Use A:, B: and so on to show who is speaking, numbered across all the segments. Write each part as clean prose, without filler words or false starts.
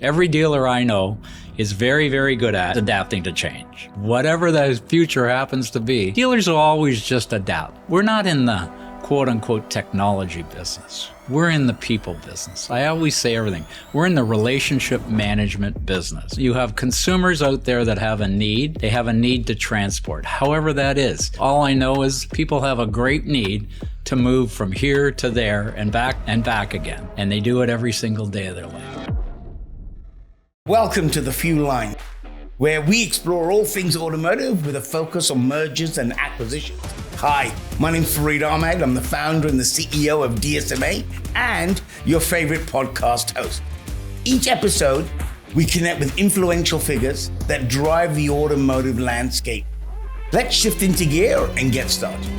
A: Every dealer I know is very, very good at adapting to change. Whatever the future happens to be, dealers will always just adapt. We're not in the quote-unquote technology business. We're in the people business. I always say everything. We're in the relationship management business. You have consumers out there that have a need. They have a need to transport, however that is. All I know is people have a great need to move from here to there and back again. And they do it every single day of their life.
B: Welcome to The Fuel Line, where we explore all things automotive with a focus on mergers and acquisitions. Hi, my name's Fareed Ahmed. I'm the founder and the CEO of DSMA and your favorite podcast host. Each episode, we connect with influential figures that drive the automotive landscape. Let's shift into gear and get started.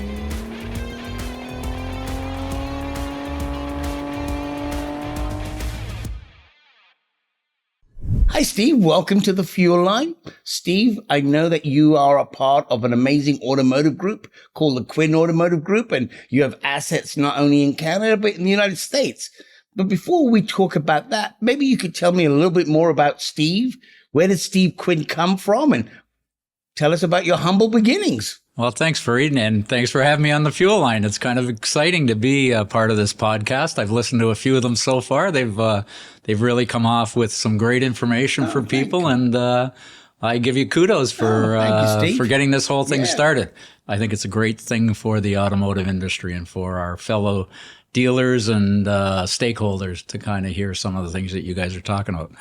B: Hi, Steve. Welcome to The Fuel Line. Steve, I know that you are a part of an amazing automotive group called the Quinn Automotive Group, and you have assets not only in Canada, but in the United States. But before we talk about that, maybe you could tell me a little bit more about Steve. Where did Steve Quinn come from? And tell us about your humble beginnings.
A: Well, thanks for reading, and thanks for having me on The Fuel Line. It's kind of exciting to be a part of this podcast. I've listened to a few of them so far. They've really come off with some great information for people, and I give you kudos for getting this whole thing started. I think it's a great thing for the automotive industry and for our fellow dealers and stakeholders to kind of hear some of the things that you guys are talking about.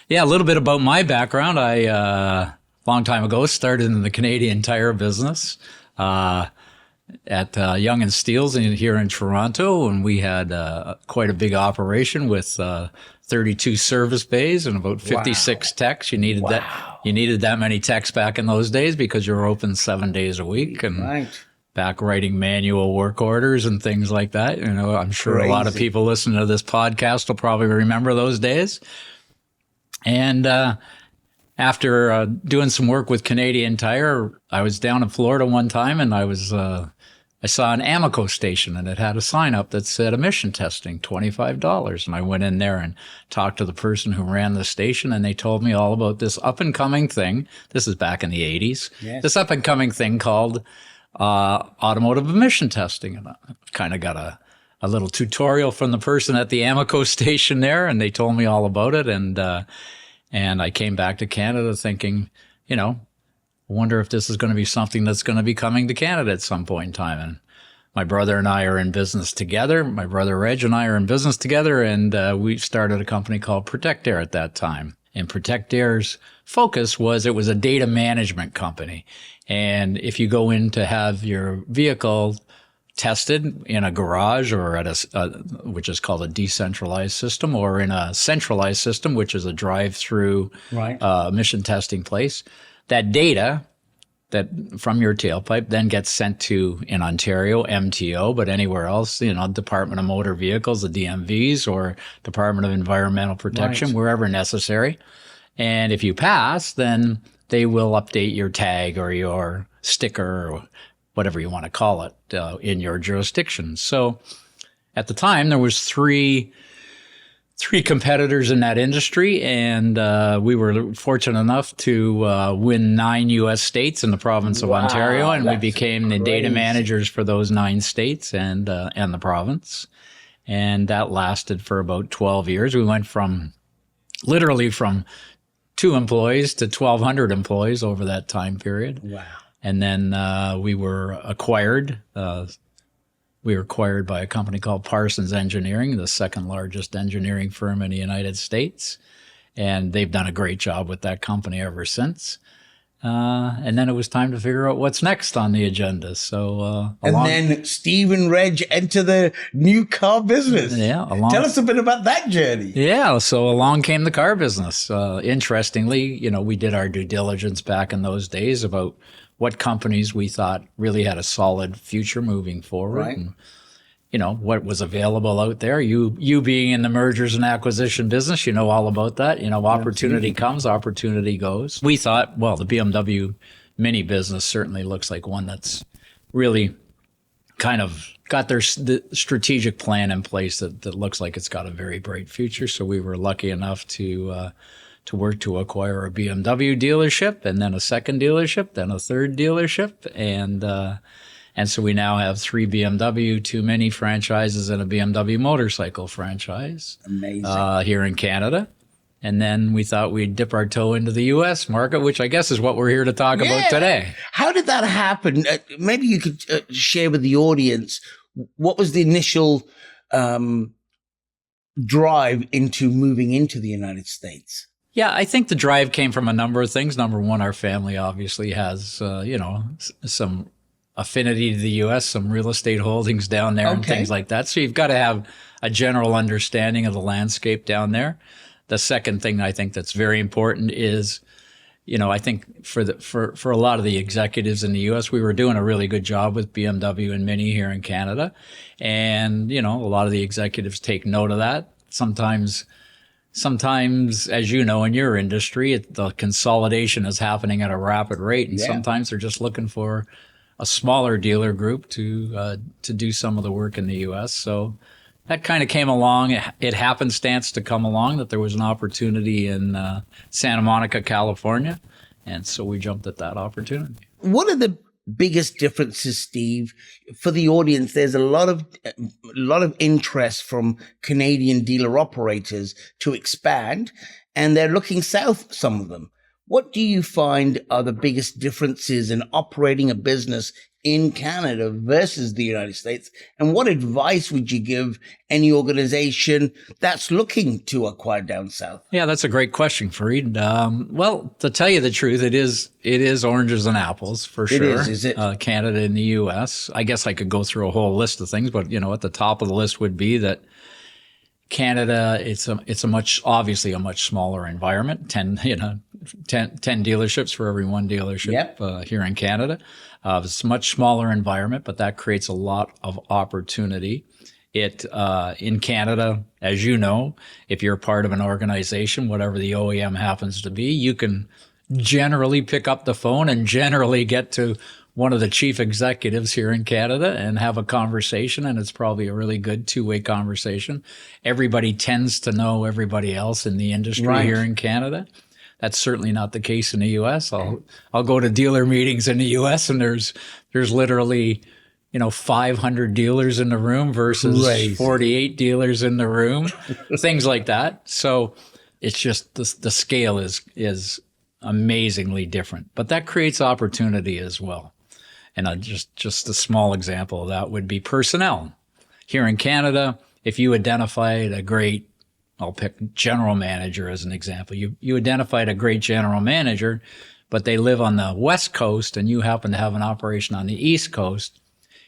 A: Yeah, a little bit about my background. I long time ago started in the Canadian tire business at Young and Steels here in Toronto, and we had quite a big operation with 32 service bays and about 56 techs. You needed that many techs back in those days because you were open 7 days a week and back writing manual work orders and things like that. You know, I'm sure a lot of people listening to this podcast will probably remember those days. And after doing some work with Canadian Tire, I was down in Florida one time, and I saw an Amoco station, and it had a sign up that said emission testing, $25. And I went in there and talked to the person who ran the station, and they told me all about this up-and-coming thing. This is back in the 80s. Yes. This up-and-coming thing called automotive emission testing. And I kind of got a little tutorial from the person at the Amoco station there, and they told me all about it. And I came back to Canada thinking, I wonder if this is going to be something that's going to be coming to Canada at some point in time. And my brother and I are in business together. My brother Reg and I are in business together, and we started a company called Protect Air at that time. And Protect Air's focus was it was a data management company. And if you go in to have your vehicle tested in a garage or at which is called a decentralized system, or in a centralized system, which is a drive-through emission testing place, that data that from your tailpipe then gets sent to, in Ontario, MTO, but anywhere else, Department of Motor Vehicles, the DMVs, or Department of Environmental Protection, wherever necessary. And if you pass, then they will update your tag or your sticker or whatever you want to call it, in your jurisdiction. So at the time, there was three competitors in that industry, and we were fortunate enough to win 9 U.S. states in the province of Ontario, and we became the data managers for those 9 states and the province. And that lasted for about 12 years. We went literally from 2 employees to 1,200 employees over that time period. Wow. And then we were acquired. We were acquired by a company called Parsons Engineering, the second largest engineering firm in the United States. And they've done a great job with that company ever since. And then it was time to figure out what's next on the agenda. So,
B: then Steve and Reg enter the new car business.
A: Yeah.
B: Tell us a bit about that journey.
A: Yeah. So along came the car business. Interestingly, we did our due diligence back in those days about what companies we thought really had a solid future moving forward. Right. And, what was available out there. You being in the mergers and acquisition business, all about that. Opportunity comes, opportunity goes. We thought, well, the BMW Mini business certainly looks like one that's really kind of got the strategic plan in place that looks like it's got a very bright future. So we were lucky enough to work to acquire a BMW dealership, and then a second dealership, then a third dealership, and so we now have 3 BMW, 2 Mini franchises, and a BMW motorcycle franchise.
B: Amazing.
A: Here in Canada. And then we thought we'd dip our toe into the U.S. market, which I guess is what we're here to talk about today.
B: How did that happen? Maybe you could share with the audience, what was the initial drive into moving into the United States?
A: Yeah, I think the drive came from a number of things. Number one, our family obviously has, some affinity to the U.S., some real estate holdings down there and things like that. So you've got to have a general understanding of the landscape down there. The second thing I think that's very important is, I think for a lot of the executives in the U.S., we were doing a really good job with BMW and Mini here in Canada. And, a lot of the executives take note of that. Sometimes, as you know, in your industry, the consolidation is happening at a rapid rate. And sometimes they're just looking for a smaller dealer group to do some of the work in the U.S. So that kind of came along. It happenstance to come along that there was an opportunity in Santa Monica, California. And so we jumped at that opportunity.
B: What are the biggest differences, Steve? For the audience, there's a lot of interest from Canadian dealer operators to expand, and they're looking south, some of them. What do you find are the biggest differences in operating a business in Canada versus the United States? And what advice would you give any organization that's looking to acquire down south?
A: Yeah, that's a great question, Fareed. Well, to tell you the truth, it is oranges and apples for sure.
B: Is it?
A: Canada and the U.S. I guess I could go through a whole list of things, but at the top of the list would be that Canada, it's obviously a much smaller environment. 10 dealerships for every one dealership here in Canada. It's a much smaller environment, but that creates a lot of opportunity. In Canada, as you know, if you're part of an organization, whatever the OEM happens to be, you can generally pick up the phone and generally get to one of the chief executives here in Canada and have a conversation, and it's probably a really good two-way conversation. Everybody tends to know everybody else in the industry here in Canada. That's certainly not the case in the U.S. I'll go to dealer meetings in the U.S. and there's literally 500 dealers in the room versus 48 dealers in the room, things like that. So it's just the scale is amazingly different, but that creates opportunity as well. And just a small example of that would be personnel. Here in Canada, if you identified I'll pick general manager as an example. You identified a great general manager, but they live on the West Coast and you happen to have an operation on the East Coast.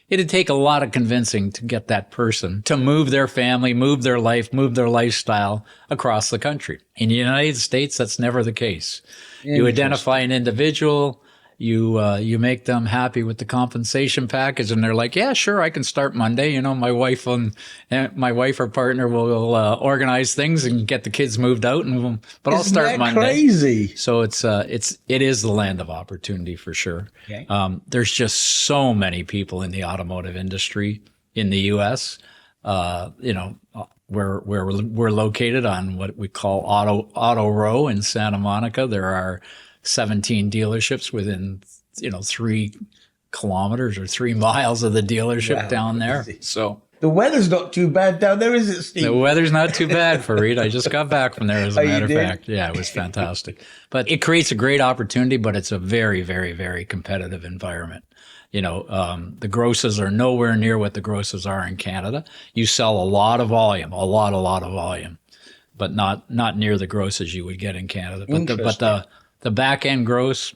A: It'd take a lot of convincing to get that person to move their family, move their life, move their lifestyle across the country. In the United States, that's never the case. You identify an individual, you make them happy with the compensation package, and they're like, yeah, sure, I can start Monday. My wife or partner will organize things and get the kids moved out, but I'll start Monday.
B: Crazy.
A: So it is the land of opportunity for sure. Okay. There's just so many people in the automotive industry in the U.S. Where we're located on what we call Auto Row in Santa Monica. There are 17 dealerships within 3 kilometers or 3 miles of the dealership down there. So
B: the weather's not too bad down there, is it, Steve?
A: The weather's not too bad, Fareed. I just got back from there, as a matter of fact. Yeah, it was fantastic. But it creates a great opportunity, but it's a very, very, very competitive environment. The grosses are nowhere near what the grosses are in Canada. You sell a lot of volume, a lot of volume, but not near the grosses you would get in Canada. But the back end gross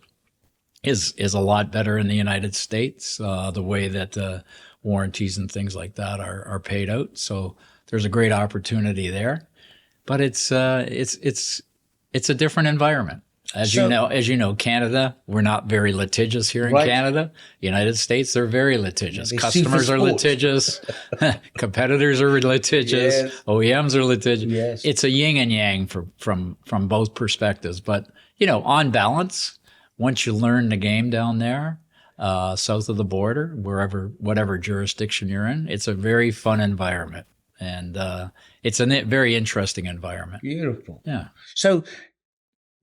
A: is a lot better in the United States. The way that warranties and things like that are paid out. So there's a great opportunity there, but it's a different environment. As you know, Canada, we're not very litigious here in Canada. United States, they're very litigious. Customers are litigious. Competitors are litigious. Yes. OEMs are litigious. Yes. It's a yin and yang from both perspectives. But, on balance, once you learn the game down there, south of the border, whatever jurisdiction you're in. It's a very fun environment, and it's a very interesting environment.
B: Beautiful.
A: Yeah.
B: So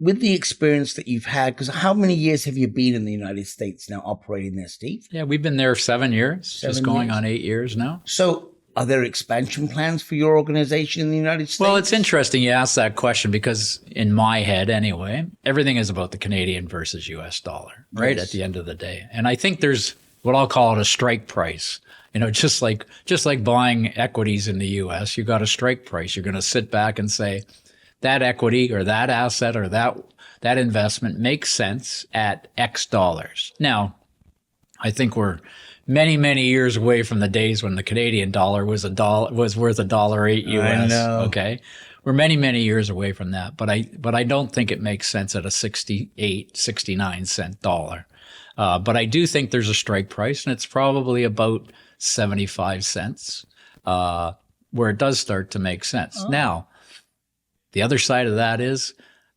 B: with the experience that you've had, because how many years have you been in the United States now operating there, Steve?
A: Yeah, we've been there 7 years, just going on 8 years now.
B: So are there expansion plans for your organization in the United States?
A: Well, it's interesting you ask that question because in my head anyway, everything is about the Canadian versus US dollar, right?
B: Yes.
A: At the end of the day. And I think there's what I'll call it a strike price. You know, just like buying equities in the US, you got a strike price. You're going to sit back and say that equity or that asset or that investment makes sense at X dollars. Now, I think we're many, many years away from the days when the Canadian dollar was worth $1.08 US.
B: I know.
A: Okay. We're many, many years away from that. But I don't think it makes sense at a 68, 69 cent dollar. But I do think there's a strike price, and it's probably about 75 cents, where it does start to make sense. Now, the other side of that is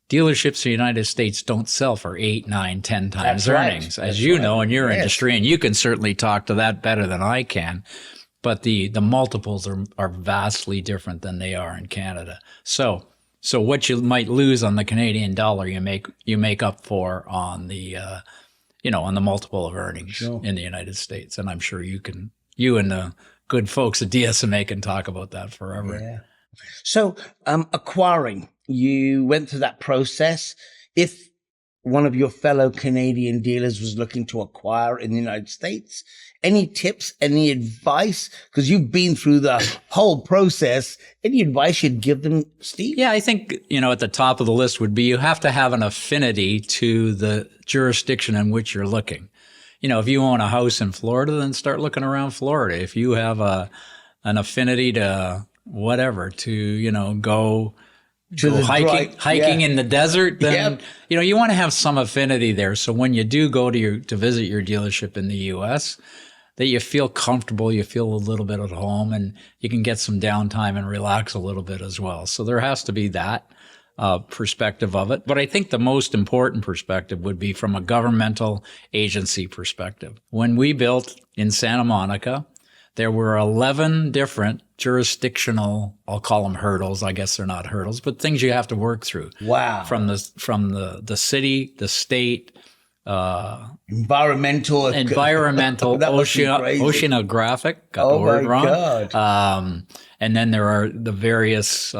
A: dealerships in the United States don't sell for 8, 9, 10 times earnings, as you know in your industry, and you can certainly talk to that better than I can. But the multiples are vastly different than they are in Canada. So what you might lose on the Canadian dollar, you make up for on the on the multiple of earnings in the United States. And I'm sure you and the good folks at DSMA can talk about that forever.
B: Yeah. So acquiring, you went through that process. If one of your fellow Canadian dealers was looking to acquire in the United States, any tips, any advice? Because you've been through the whole process. Any advice you'd give them, Steve?
A: Yeah, I think, at the top of the list would be you have to have an affinity to the jurisdiction in which you're looking. If you own a house in Florida, then start looking around Florida. If you have an affinity to whatever, to, go hiking in the desert, then, you want to have some affinity there. So when you do go to visit your dealership in the U.S., that you feel comfortable, you feel a little bit at home, and you can get some downtime and relax a little bit as well. So there has to be that perspective of it. But I think the most important perspective would be from a governmental agency perspective. When we built in Santa Monica, there were 11 different jurisdictional, I'll call them hurdles. I guess they're not hurdles, but things you have to work through.
B: Wow.
A: From the city, the state,
B: environmental,
A: oceanographic, got the word wrong.
B: God.
A: And then there are the various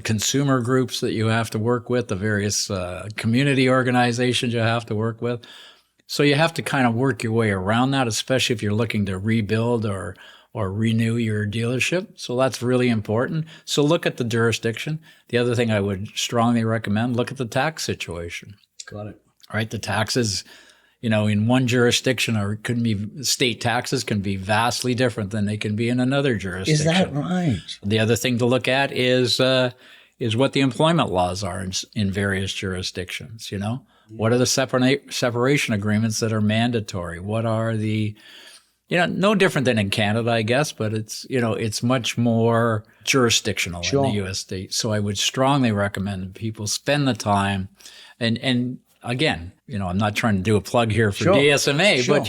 A: consumer groups that you have to work with, the various community organizations you have to work with. So you have to kind of work your way around that, especially if you're looking to rebuild or renew your dealership. So that's really important. So look at the jurisdiction. The other thing I would strongly recommend, look at the tax situation.
B: Got it.
A: Right? The taxes, in one jurisdiction or it could be state taxes can be vastly different than they can be in another jurisdiction.
B: Is that right?
A: The other thing to look at is what the employment laws are in various jurisdictions, What are the separation agreements that are mandatory? What are the, no different than in Canada, I guess, but it's much more jurisdictional in the U.S. state. So I would strongly recommend that people spend the time and again, I'm not trying to do a plug here for DSMA, but,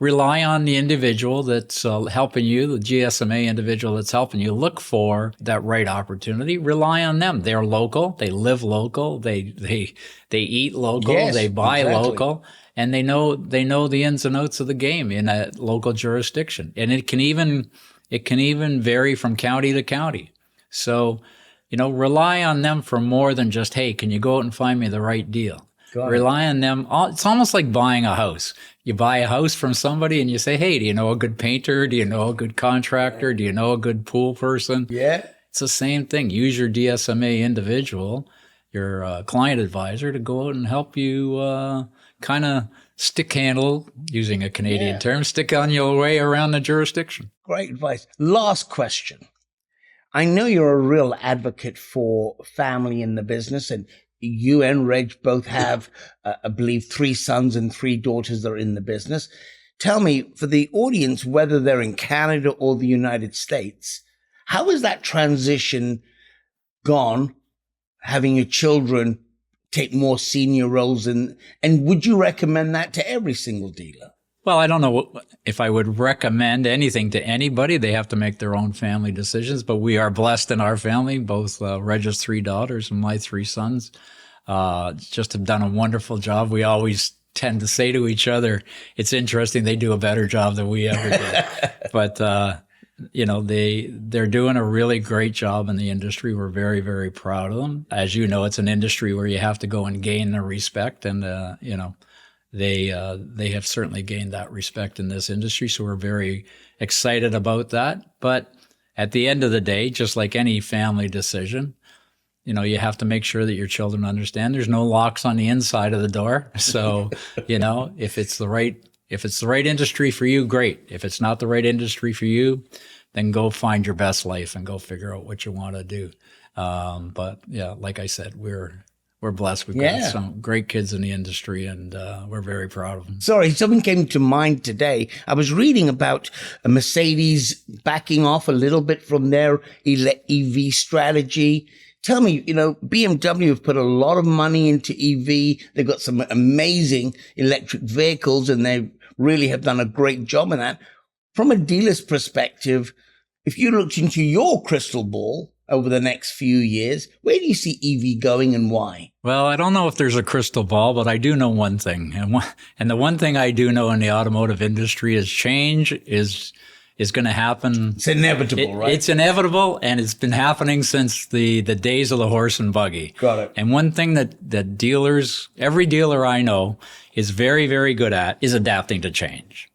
A: rely on the individual that's helping you, the GSMA individual that's helping you look for that right opportunity. Rely on them. They're local. They live local. They eat local. They buy local. And they know the ins and outs of the game in a local jurisdiction. And it can even vary from county to county. So, rely on them for more than just, hey, can you go out and find me the right deal? Rely on them. It's almost like buying a house. You buy a house from somebody and you say, hey, do you know a good painter? Do you know a good contractor? Do you know a good pool person?
B: Yeah.
A: It's the same thing. Use your DSMA individual, your client advisor, to go out and help you kind of stick handle, using a Canadian term, stick on your way around the jurisdiction.
B: Great advice. Last question. I know you're a real advocate for family in the business, and you and Reg both have, I believe, 3 sons and 3 daughters that are in the business. Tell me, for the audience, whether they're in Canada or the United States, how has that transition gone, having your children take more senior roles and would you recommend that to every single dealer?
A: Well, I don't know if I would recommend anything to anybody. They have to make their own family decisions, but we are blessed in our family. Both Reg's 3 daughters and my 3 sons just have done a wonderful job. We always tend to say to each other, it's interesting, they do a better job than we ever did. But, you know, they're doing a really great job in the industry. We're very, very proud of them. As you know, it's an industry where you have to go and gain their respect, and, you know, they have certainly gained that respect in this industry. So we're very excited about that. But at the end of the day, just like any family decision, you know, you have to make sure that your children understand there's no locks on the inside of the door. So, you know, if it's the right industry for you, great. If it's not the right industry for you, then go find your best life and go figure out what you want to do. But yeah, like I said, we're blessed. We've got some great kids in the industry, and we're very proud of them.
B: Sorry, something came to mind today. I was reading about a Mercedes backing off a little bit from their EV strategy. Tell me, you know, BMW have put a lot of money into EV. They've got some amazing electric vehicles, and they really have done a great job in that. From a dealer's perspective, if you looked into your crystal ball over the next few years, where do you see EV going and why?
A: Well, I don't know if there's a crystal ball, but I do know one thing. And the one thing I do know in the automotive industry is change is going to happen.
B: It's inevitable, right?
A: It's inevitable, and it's been happening since the days of the horse and buggy.
B: Got it.
A: And one thing that dealers, every dealer I know, is very, very good at is adapting to change.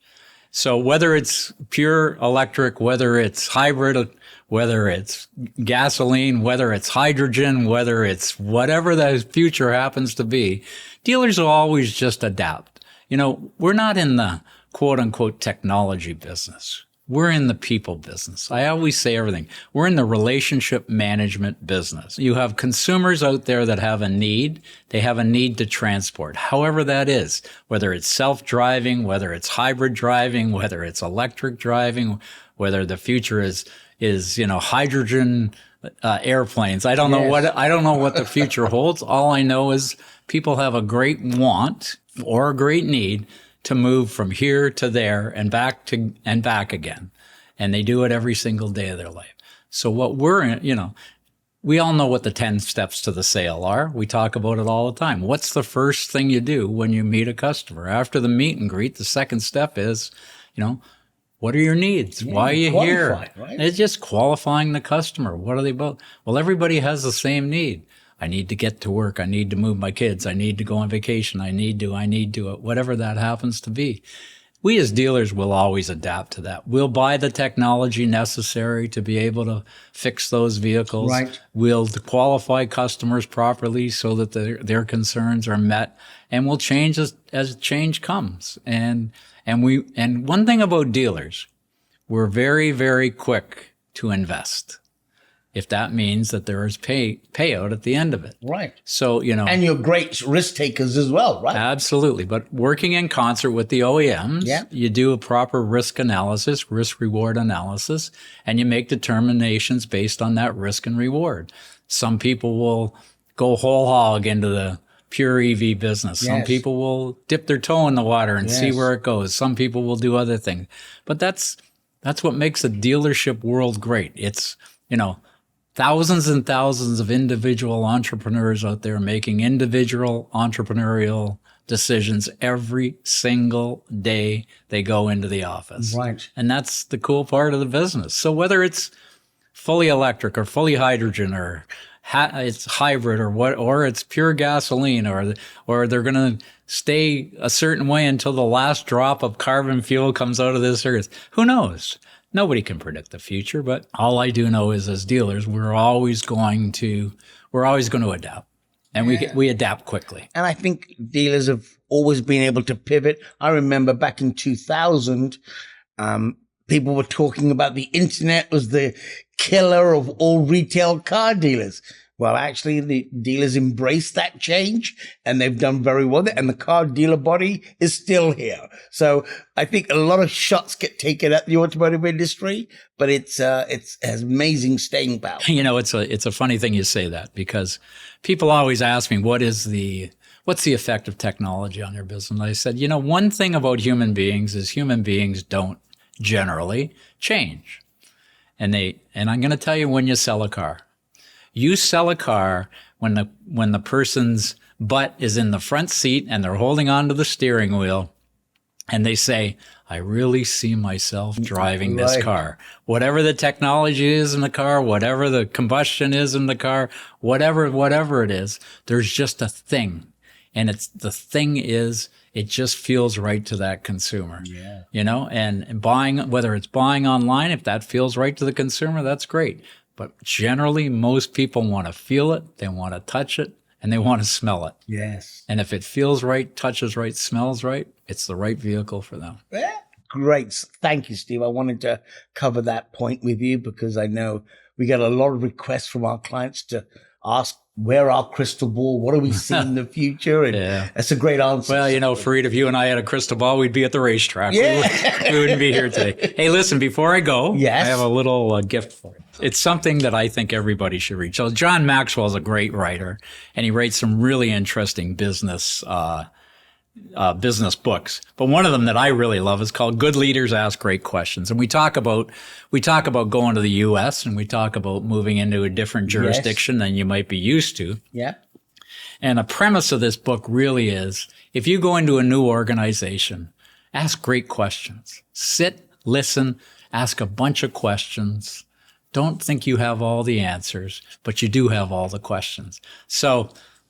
A: So whether it's pure electric, whether it's hybrid, whether it's gasoline, whether it's hydrogen, whether it's whatever the future happens to be, dealers will always just adapt. You know, we're not in the quote unquote technology business. We're in the people business. I always say everything. We're in the relationship management business. You have consumers out there that have a need. They have a need to transport, however that is, whether it's self-driving, whether it's hybrid driving, whether it's electric driving, whether the future is, you know, hydrogen airplanes. I don't know what the future holds. All I know is people have a great want or a great need to move from here to there and back again. And they do it every single day of their life. So what we're in, you know, we all know what the 10 steps to the sale are. We talk about it all the time. What's the first thing you do when you meet a customer? After the meet and greet, the second step is, you know, what are your needs? Why are you here?
B: Right?
A: It's just qualifying the customer. What are they both? Well, everybody has the same need. I need to get to work. I need to move my kids. I need to go on vacation. I need to, whatever that happens to be. We as dealers will always adapt to that. We'll buy the technology necessary to be able to fix those vehicles.
B: Right.
A: We'll qualify customers properly so that their concerns are met, and we'll change as change comes. And one thing about dealers, we're very, very quick to invest, if that means that there is payout at the end of it.
B: Right.
A: So, you know.
B: And you're great risk takers as well, right?
A: Absolutely. But working in concert with the OEMs, you do a proper risk analysis, risk reward analysis, and you make determinations based on that risk and reward. Some people will go whole hog into the pure EV business. Some people will dip their toe in the water and see where it goes. Some people will do other things. But that's what makes the dealership world great. It's, you know, thousands and thousands of individual entrepreneurs out there making individual entrepreneurial decisions every single day they go into the office.
B: Right.
A: And that's the cool part of the business. So whether it's fully electric or fully hydrogen or it's hybrid or it's pure gasoline or they're going to stay a certain way until the last drop of carbon fuel comes out of this earth. Who knows? Nobody can predict the future, but all I do know is as dealers, we're always going to adapt, and we adapt quickly.
B: And I think dealers have always been able to pivot. I remember back in 2000, people were talking about the internet was the killer of all retail car dealers. Well, actually, the dealers embraced that change and they've done very well. And the car dealer body is still here. So I think a lot of shots get taken at the automotive industry, but it has amazing staying power.
A: You know, it's a funny thing you say that, because people always ask me, what's the effect of technology on their business? And I said, you know, one thing about human beings is human beings don't generally change. And I'm going to tell you, when you sell a car, you sell a car when the person's butt is in the front seat and they're holding onto the steering wheel and they say, I really see myself driving this car. Whatever the technology is in the car, whatever the combustion is in the car, whatever it is, there's just a thing. And the thing is, it just feels right to that consumer. Yeah. You know, and buying, whether it's buying online, if that feels right to the consumer, that's great. But generally, most people want to feel it, they want to touch it, and they want to smell it.
B: Yes.
A: And if it feels right, touches right, smells right, it's the right vehicle for them.
B: Yeah. Great. Thank you, Steve. I wanted to cover that point with you because I know we get a lot of requests from our clients to ask, where our crystal ball, what do we see in the future? And that's a great answer.
A: Well, you know, Fareed, if you and I had a crystal ball, we'd be at the racetrack.
B: Yeah.
A: We wouldn't be here today. Hey, listen, before I go,
B: yes,
A: I have a little gift for you. It's something that I think everybody should read. So John Maxwell is a great writer, and he writes some really interesting business books. But one of them that I really love is called Good Leaders Ask Great Questions. And we talk about going to the US, and we talk about moving into a different jurisdiction than you might be used to.
B: Yeah.
A: And the premise of this book really is, if you go into a new organization, ask great questions. Sit, listen, ask a bunch of questions. Don't think you have all the answers, but you do have all the questions. So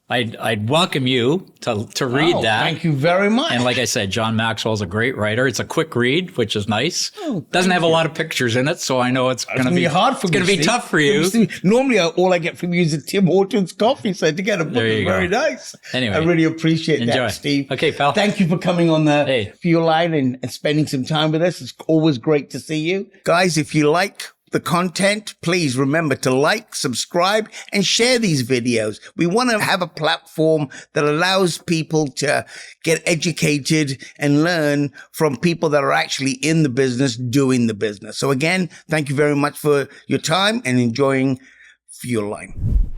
A: I'd welcome you to read that.
B: Thank you very much.
A: And like I said, John Maxwell's a great writer. It's a quick read, which is nice. Doesn't have a lot of pictures in it, so I know it's going to be
B: hard for me.
A: It's going to be tough for you.
B: Normally, all I get from you is a Tim Hortons coffee, so to get a book is very nice.
A: Anyway,
B: I really appreciate that, Steve.
A: Okay, pal.
B: Thank you for coming on the Fuel Line and spending some time with us. It's always great to see you. Guys, if you like the content, please remember to like, subscribe, and share these videos. We want to have a platform that allows people to get educated and learn from people that are actually in the business, doing the business. So again, thank you very much for your time and enjoying Fuel Line.